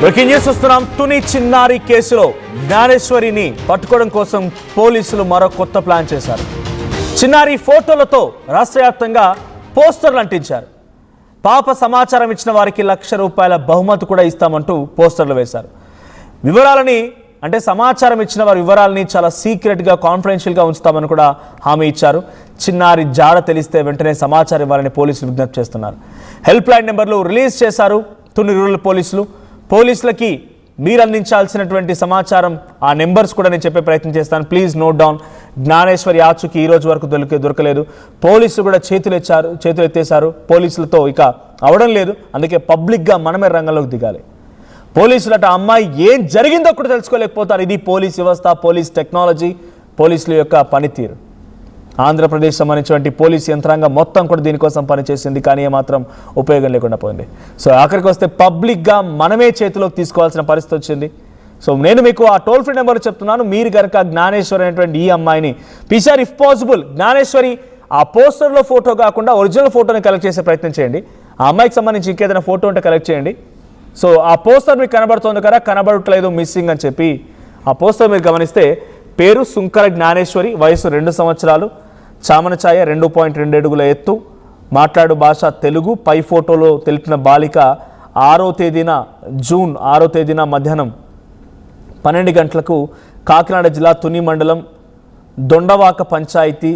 Breaking news చూస్తున్నాం. తుని చిన్నారి కేసులో జ్ఞానేశ్వరిని పట్టుకోవడం కోసం పోలీసులు మరో కొత్త ప్లాన్ చేశారు. చిన్నారి ఫోటోలతో రాష్ట్ర వ్యాప్తంగా పోస్టర్లు అంటించారు. పాప సమాచారం ఇచ్చిన వారికి ₹1,00,000 బహుమతి కూడా ఇస్తామంటూ పోస్టర్లు వేశారు. వివరాలని అంటే సమాచారం ఇచ్చిన వారి వివరాలని చాలా సీక్రెట్గా కాన్ఫిడెన్షియల్గా ఉంచుతామని కూడా హామీ ఇచ్చారు. చిన్నారి జాడ తెలిస్తే వెంటనే సమాచారం ఇవ్వాలని పోలీసులు విజ్ఞప్తి చేస్తున్నారు. హెల్ప్ లైన్ నెంబర్లు రిలీజ్ చేశారు తుని రూరల్ పోలీసులు. పోలీసులకి మీరు అందించాల్సినటువంటి సమాచారం ఆ నెంబర్స్ కూడా నేను చెప్పే ప్రయత్నం చేస్తాను. Please note down. జ్ఞానేశ్వరి ఆచూకీ ఈ రోజు వరకు దొరకలేదు. పోలీసులు కూడా చేతులు ఎత్తేశారు. పోలీసులతో ఇక అవడం లేదు. అందుకే పబ్లిక్గా మనమే రంగంలోకి దిగాలి. పోలీసులు అట అమ్మాయి ఏం జరిగిందో కూడా తెలుసుకోలేకపోతారు. ఇది పోలీస్ వ్యవస్థ, పోలీస్ టెక్నాలజీ, పోలీసుల యొక్క పనితీరు. ఆంధ్రప్రదేశ్ సంబంధించినటువంటి పోలీస్ యంత్రాంగం మొత్తం కూడా దీనికోసం పనిచేసింది, కానీ ఏమాత్రం ఉపయోగం లేకుండా పోయింది. సో ఆఖరికి వస్తే పబ్లిక్గా మనమే చేతిలోకి తీసుకోవాల్సిన పరిస్థితి వచ్చింది. సో నేను మీకు ఆ టోల్ ఫ్రీ నెంబర్ చెప్తున్నాను. మీరు కనుక జ్ఞానేశ్వరి అనేటువంటి ఈ అమ్మాయిని పిసార్ ఇఫ్ పాసిబుల్ జ్ఞానేశ్వరి ఆ పోస్టర్లో ఫోటో కాకుండా ఒరిజినల్ ఫోటోని కలెక్ట్ చేసే ప్రయత్నం చేయండి. ఆ అమ్మాయికి సంబంధించి ఇంకేదైనా ఫోటో ఉంటే కలెక్ట్ చేయండి. సో ఆ పోస్టర్ మీకు కనబడుతుంది కదా, కనబడట్లేదు మిస్సింగ్ అని చెప్పి ఆ పోస్టర్ మీరు గమనిస్తే పేరు సుంకర జ్ఞానేశ్వరి, వయసు 2 సంవత్సరాలు, చామన ఛాయ 2.2 అడుగుల ఎత్తు, మాట్లాడు భాష తెలుగు. పై ఫోటోలో తెలిపిన బాలిక 6వ తేదీన జూన్ 6వ తేదీన మధ్యాహ్నం 12 గంటలకు కాకినాడ జిల్లా తుని మండలం దొండవాక పంచాయతీ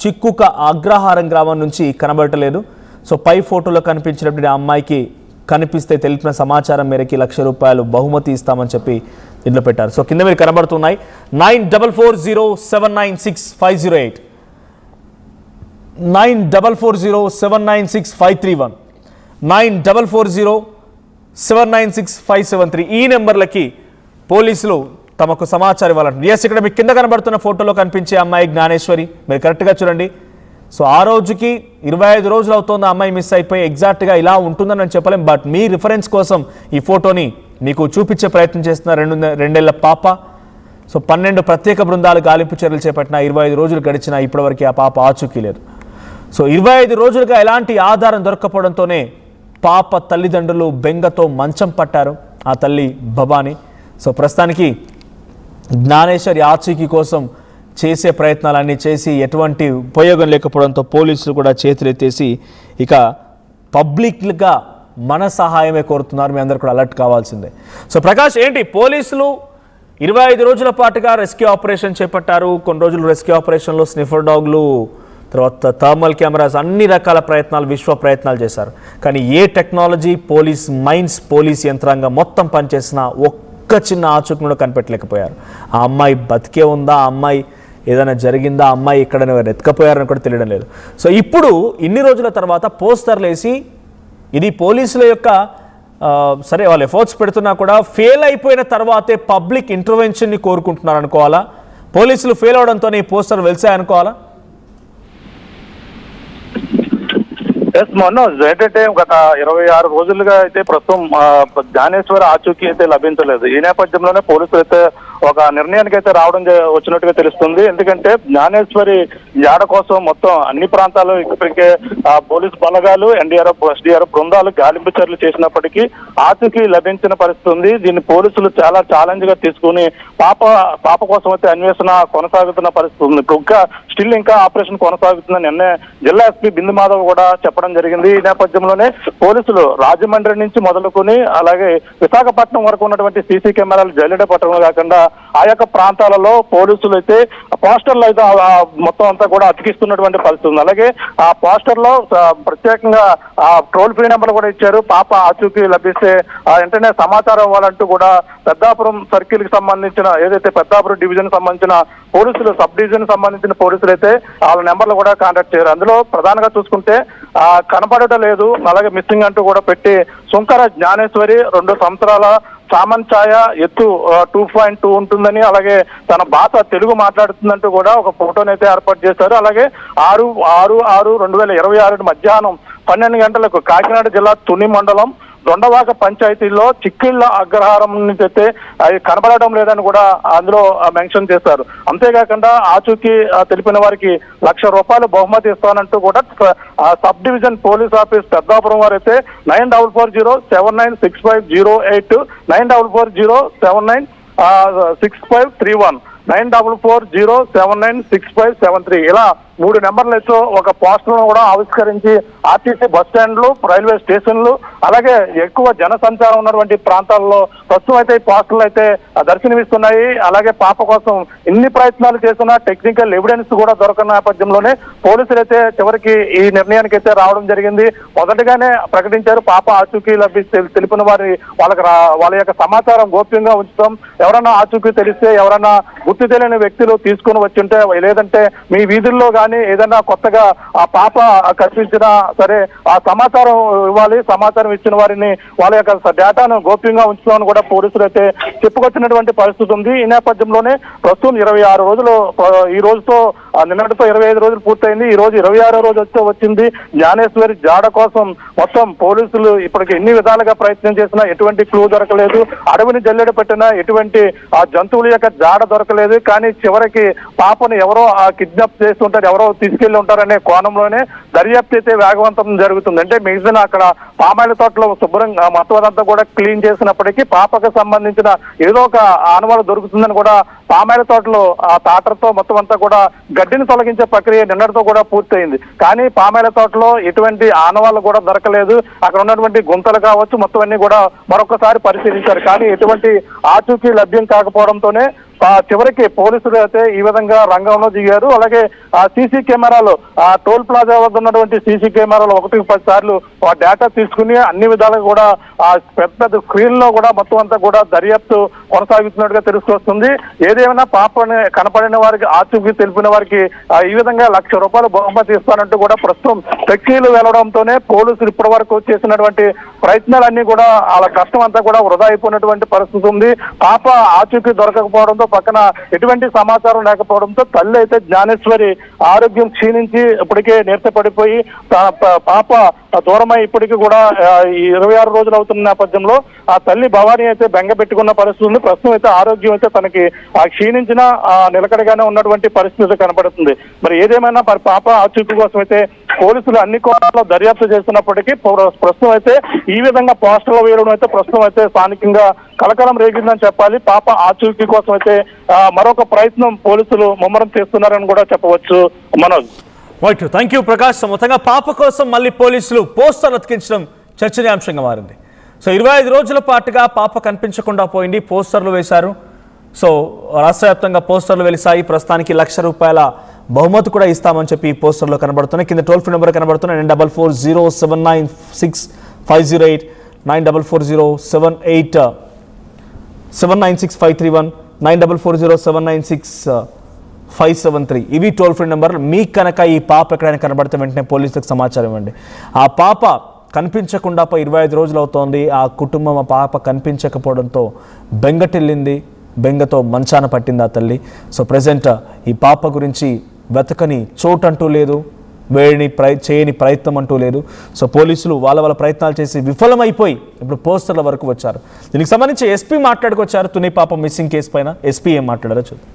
చిక్కుక అగ్రహారం గ్రామం నుంచి కనబడటలేదు. సో పై ఫోటోలో కనిపించినటువంటి ఆ అమ్మాయికి కనిపిస్తే తెలిపిన సమాచారం మేరకి ₹1,00,000 బహుమతి ఇస్తామని చెప్పి ఇంట్లో పెట్టారు. సో కింద మీరు కనబడుతున్నాయి 9440796508, 9440796531, 9440796573 ఈ నెంబర్లకి పోలీసులు తమకు సమాచారం ఇవ్వాలంటే. ఎస్, ఇక్కడ మీకు కింద కనబడుతున్న ఫోటోలో కనిపించే అమ్మాయి జ్ఞానేశ్వరి. మీరు కరెక్ట్గా చూడండి. సో ఆ రోజుకి 25 రోజులు అవుతుంది ఆ అమ్మాయి మిస్ అయిపోయి. ఎగ్జాక్ట్గా ఇలా ఉంటుందని నేను చెప్పలేం, బట్ మీ రిఫరెన్స్ కోసం ఈ ఫోటోని మీకు చూపించే ప్రయత్నం చేస్తున్న 2 పాప. సో 12 ప్రత్యేక బృందాలు గాలింపు చర్యలు చేపట్టిన 25 రోజులు గడిచినా ఇప్పటివరకు ఆ పాప ఆచూకీ లేదు. సో 25 రోజులుగా ఎలాంటి ఆధారం దొరకకపోవడంతోనే పాప తల్లిదండ్రులు బెంగతో మంచం పట్టారు. ఆ తల్లి భవాని. సో ప్రస్తుతానికి జ్ఞానేశ్వరి ఆచూకీ కోసం చేసే ప్రయత్నాలన్నీ చేసి ఎటువంటి ఉపయోగం లేకపోవడంతో పోలీసులు కూడా చేతులెత్తేసి ఇక పబ్లిక్గా మన సహాయమే కోరుతున్నారు. మీ అందరూ కూడా అలర్ట్ కావాల్సిందే. సో ప్రకాష్, ఏంటి పోలీసులు 25 రోజుల పాటుగా రెస్క్యూ ఆపరేషన్ చేపట్టారు. కొన్ని రోజులు రెస్క్యూ ఆపరేషన్లో స్నిఫర్ డాగ్లు, తర్వాత థర్మల్ కెమెరాస్, అన్ని రకాల ప్రయత్నాలు, విశ్వ ప్రయత్నాలు చేశారు. కానీ ఏ టెక్నాలజీ, పోలీస్ మైండ్స్, పోలీస్ యంత్రాంగం మొత్తం పనిచేసిన ఒక్క చిన్న ఆచూకీ కూడా కనిపెట్టలేకపోయారు. ఆ అమ్మాయి బతికే ఉందా, ఆ అమ్మాయి ఏదైనా జరిగిందా, ఆ అమ్మాయి ఇక్కడ ఎత్తుకపోయారని కూడా తెలియడం లేదు. సో ఇప్పుడు ఇన్ని రోజుల తర్వాత పోస్టర్లు వేసి ఇది పోలీసుల యొక్క సరే వాళ్ళు ఎఫర్ట్స్ పెడుతున్నా కూడా ఫెయిల్ అయిపోయిన తర్వాతే పబ్లిక్ ఇంటర్వెన్షన్ని కోరుకుంటున్నారు అనుకోవాలా? పోలీసులు ఫెయిల్ అవడంతో ఈ పోస్టర్ వెలిసాయనుకోవాలా? మనోజ్, ఏంటంటే గత 26 రోజులుగా అయితే ప్రస్తుతం జ్ఞానేశ్వరి ఆచూకీ అయితే లభించలేదు. ఈ నేపథ్యంలోనే పోలీసులు అయితే ఒక నిర్ణయానికి అయితే రావడం వచ్చినట్టుగా తెలుస్తుంది. ఎందుకంటే జ్ఞానేశ్వరి జాడ కోసం మొత్తం అన్ని ప్రాంతాలు ఇప్పటికే పోలీసు బలగాలు, ఎన్డీఆర్ఎఫ్, ఎస్డీఆర్ఎఫ్ బృందాలు గాలింపు చర్యలు చేసినప్పటికీ ఆచూకీ లభించిన పరిస్థితి ఉంది. దీన్ని పోలీసులు చాలా ఛాలెంజ్ గా తీసుకుని పాప కోసం అయితే అన్వేషణ కొనసాగుతున్న పరిస్థితి ఉంది. ఇంకా ఆపరేషన్ కొనసాగుతుందని నిన్నే జిల్లా ఎస్పీ బిందు మాధవ్ కూడా చెప్పడం జరిగింది. ఈ నేపథ్యంలోనే పోలీసులు రాజమండ్రి నుంచి మొదలుకొని అలాగే విశాఖపట్నం వరకు ఉన్నటువంటి సీసీ కెమెరాలు జల్లెడ పట్టడం కాకుండా ఆ యొక్క ప్రాంతాలలో పోలీసులు అయితే పోస్టర్లు అయితే మొత్తం అంతా కూడా అతికిస్తున్నటువంటి పరిస్థితి ఉంది. అలాగే ఆ పోస్టర్ లో ప్రత్యేకంగా టోల్ ఫ్రీ నెంబర్ కూడా ఇచ్చారు. పాప ఆచూకీ లభిస్తే వెంటనే సమాచారం ఇవ్వాలంటూ కూడా పెద్దాపురం సర్కిల్ కి సంబంధించిన ఏదైతే పెద్దాపురం డివిజన్ సంబంధించిన పోలీసులు, సబ్ డివిజన్ సంబంధించిన పోలీసులు అయితే వాళ్ళ నెంబర్లు కూడా కాంటాక్ట్ చేయరు. అందులో ప్రధానంగా చూసుకుంటే కనపడటం లేదు, అలాగే మిస్సింగ్ అంటూ కూడా పెట్టి సుంకర జ్ఞానేశ్వరి 2 సంవత్సరాల, చామన్ ఛాయ ఎత్తు 2.2 ఉంటుందని, అలాగే తన భాష తెలుగు మాట్లాడుతుందంటూ కూడా ఒక ఫోటోని అయితే ఏర్పాటు చేశారు. అలాగే 6/6/2026 మధ్యాహ్నం 12 గంటలకు కాకినాడ జిల్లా తుని మండలం దొండవాక పంచాయతీలో చిక్కిళ్ల అగ్రహారం నుంచి అయితే అది కనబడడం లేదని కూడా అందులో మెన్షన్ చేశారు. అంతేకాకుండా ఆచూకీ తెలిపిన వారికి ₹1,00,000 బహుమతి ఇస్తానంటూ కూడా sub division police office Peddapuram వారు అయితే 9440796508 9440796531 9440796573 ఇలా 3 నెంబర్లతో ఒక పోస్టర్ను కూడా ఆవిష్కరించి ఆర్టీసీ బస్ స్టాండ్లు, రైల్వే స్టేషన్లు, అలాగే ఎక్కువ జన సంచారం ఉన్నటువంటి ప్రాంతాల్లో ప్రస్తుతం అయితే ఈ పోస్టర్లు అయితే దర్శనమిస్తున్నాయి. అలాగే పాప కోసం ఎన్ని ప్రయత్నాలు చేసినా టెక్నికల్ ఎవిడెన్స్ కూడా దొరకని నేపథ్యంలోనే పోలీసులు అయితే చివరికి ఈ నిర్ణయానికి అయితే రావడం జరిగింది. మొదటగానే ప్రకటించారు పాప ఆచూకీ తెలిపిన వాళ్ళ యొక్క సమాచారం గోప్యంగా ఉంచుతాం, ఎవరన్నా ఆచూకీ తెలిస్తే ఎవరన్నా గుర్తు తెలియని వ్యక్తులు తీసుకుని వచ్చుంటే లేదంటే మీ వీధుల్లో కానీ ఏదైనా కొత్తగా ఆ పాప కనిపించినా సరే ఆ సమాచారం ఇవ్వాలి, సమాచారం ఇచ్చిన వారిని వాళ్ళ యొక్క డేటాను గోప్యంగా ఉంచుతామని కూడా పోలీసులు అయితే చెప్పుకొచ్చినటువంటి పరిస్థితి ఉంది. ఈ నేపథ్యంలోనే ప్రస్తుతం 26 రోజులు, ఈ రోజుతో నిన్నటితో 25 రోజులు పూర్తయింది. ఈ రోజు 26వ రోజు వచ్చింది. జ్ఞానేశ్వరి జాడ కోసం మొత్తం పోలీసులు ఇప్పటికి ఎన్ని విధాలుగా ప్రయత్నం చేసినా ఎటువంటి క్లూ దొరకలేదు, అడవిని జల్లెడ పెట్టినా ఎటువంటి ఆ జంతువుల యొక్క జాడ దొరకలేదు. కానీ చివరికి పాపను ఎవరో కిడ్నాప్ చేస్తుంటారు, ఎవరో తీసుకెళ్లి ఉంటారనే కోణంలోనే దర్యాప్తు అయితే వేగవంతం జరుగుతుంది. అంటే మిగిలిన అక్కడ పామాయిల తోటలో శుభ్రంగా మొత్తం అదంతా కూడా క్లీన్ చేసినప్పటికీ పాపకు సంబంధించిన ఏదో ఒక ఆనవాళ్ళు దొరుకుతుందని కూడా పామాయిల తోటలో ఆ తాటర్తో మొత్తం అంతా కూడా గడ్డిని తొలగించే ప్రక్రియ నిన్నటితో కూడా పూర్తయింది. కానీ పామాయిల తోటలో ఎటువంటి ఆనవాళ్ళు కూడా దొరకలేదు. అక్కడ ఉన్నటువంటి గుంతలు కావచ్చు మొత్తం అన్ని కూడా మరొకసారి పరిశీలించారు. కానీ ఎటువంటి ఆచూకీ లభ్యం కాకపోవడంతోనే చివరికి పోలీసులు అయితే ఈ విధంగా రంగంలో దిగారు. అలాగే ఆ సీసీ కెమెరాలు, ఆ టోల్ ప్లాజా వద్ద ఉన్నటువంటి సీసీ కెమెరాలు 1-10 సార్లు ఆ డేటా తీసుకుని అన్ని విధాలుగా కూడా ఆ పెద్ద స్క్రీన్ లో కూడా మొత్తం అంతా కూడా దర్యాప్తు కొనసాగుతున్నట్టుగా తెలుసుకొస్తుంది. ఏదేమైనా పాపని కనపడిన వారికి, ఆచూకీ తెలిపిన వారికి ఈ విధంగా ₹1,00,000 బహుమతి ఇస్తానంటూ కూడా ప్రస్తుతం ఫ్లెక్సీలు వెళ్లడంతోనే పోలీసులు ఇప్పటి వరకు చేసినటువంటి ప్రయత్నాలన్నీ కూడా వాళ్ళ కష్టం అంతా కూడా వృధా అయిపోయినటువంటి పరిస్థితి ఉంది. పాప ఆచూకీ దొరకకపోవడంతో, పక్కన ఎటువంటి సమాచారం లేకపోవడంతో తల్లి అయితే జ్ఞానేశ్వరి ఆరోగ్యం క్షీణించి ఇప్పటికే నీరసపడిపోయి పాప దూరమై ఇప్పటికీ కూడా 26 రోజులు అవుతున్న నేపథ్యంలో ఆ తల్లి భవానీ అయితే బెంగ పెట్టుకున్న పరిస్థితి ఉంది. ప్రస్తుతం అయితే ఆరోగ్యం అయితే తనకి క్షీణించిన నిలకడగానే ఉన్నటువంటి పరిస్థితి కనపడుతుంది. మరి ఏదేమైనా మరి పాప ఆచూకీ కోసం అయితే పోలీసులు అన్ని కోణాల్లో దర్యాప్తు చేస్తున్నప్పటికీ ప్రస్తుతం అయితే ఈ విధంగా పోస్టర్లు వేయడం అయితే ప్రస్తుతం అయితే స్థానికంగా కలకలం రేగిందని చెప్పాలి. పాప ఆచూకీ కోసం అయితే మరొక ప్రయత్నం పోలీసులు ముమ్మరం చేస్తున్నారని కూడా చెప్పవచ్చు. Manoj. Right, thank you Prakash. మొత్తంగా పాప కోసం మళ్ళీ పోలీసులు పోస్టర్లు అతికించడం చర్చనీయాంశంగా మారింది. సో 25 రోజుల పాటుగా పాప కనిపించకుండా పోయింది, పోస్టర్లు వేశారు. సో రాష్ట్ర వ్యాప్తంగా పోస్టర్లు వెలిసాయి. ప్రస్తుతానికి ₹1,00,000 బహుమతి కూడా ఇస్తామని చెప్పి ఈ పోస్టర్లో కనబడుతున్నాయి. కింద టోల్ ఫ్రీ నెంబర్ కనబడుతున్నాయి 9440796508 9440796531 9440796573 ఇవి టోల్ ఫ్రీ నెంబర్లు. మీకు కనుక ఈ పాప ఎక్కడైనా కనబడితే వెంటనే పోలీసులకు సమాచారం ఇవ్వండి. ఆ పాప కనిపించకుండా 25 రోజులు అవుతోంది. ఆ కుటుంబం ఆ పాప కనిపించకపోవడంతో బెంగటిల్లింది, బెంగతో మంచాన పట్టింది ఆ తల్లి. సో ప్రజెంట్ ఈ పాప గురించి వెతకని చోటంటూ లేదు, చేయని ప్రయత్నం అంటూ లేదు. సో పోలీసులు వాళ్ళ ప్రయత్నాలు చేసి విఫలమైపోయి ఇప్పుడు పోస్టర్ల వరకు వచ్చారు. దీనికి సంబంధించి ఎస్పీ మాట్లాడుకొచ్చారు తుని పాప మిస్సింగ్ కేసు పైన. ఎస్పీ ఏం మాట్లాడారో చూద్దాం.